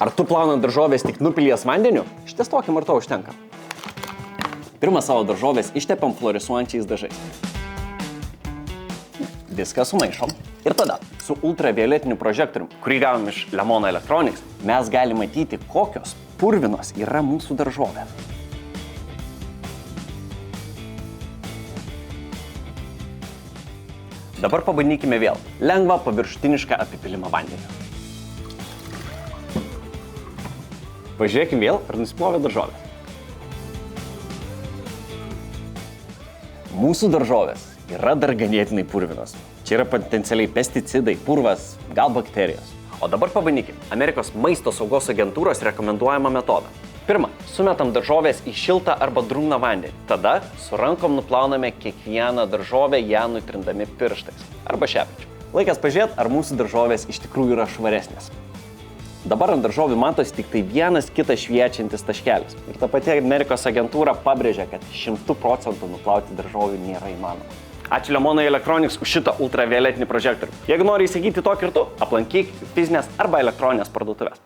Ar tu plaunant daržovės tik nupilies vandeniu? Ištestuokim, ar to užtenka. Pirmą savo daržovės ištepiam fluorescuojančiais dažais. Viską sumaišom. Ir tada su ultravioletiniu prožektorium, kurį gavom iš Lemon Electronics, mes galime matyti, kokios purvinos yra mūsų daržovės. Dabar pabandykime vėl lengvą paviršutinišką apipilimą vandeniu. Pažiūrėkim vėl, ar nusiplovė daržovės. Mūsų daržovės yra dar ganėtinai purvinos. Čia yra potencialiai pesticidai, purvas, gal bakterijos. O dabar pabandykim Amerikos maisto saugos agentūros rekomenduojamą metodą. Pirma, sumetam daržovės į šiltą arba drungną vandenį. Tada su rankom nuplauname kiekvieną daržovę, ją nutrindami pirštais arba šepečiu. Laikas pažiūrėti, ar mūsų daržovės iš tikrųjų yra švaresnės. Dabar ant daržovių matosi tik tai vienas kitas šviečiantis taškelis. Ir ta pati Amerikos agentūra pabrėžia, kad 100% nuplauti daržovių nėra įmanoma. Ačiū Lemon Electronics už šitą ultravioletinį prožektorių. Jeigu nori įsigyti tokį ir tu, aplankyk fizinės arba elektroninės parduotuvės.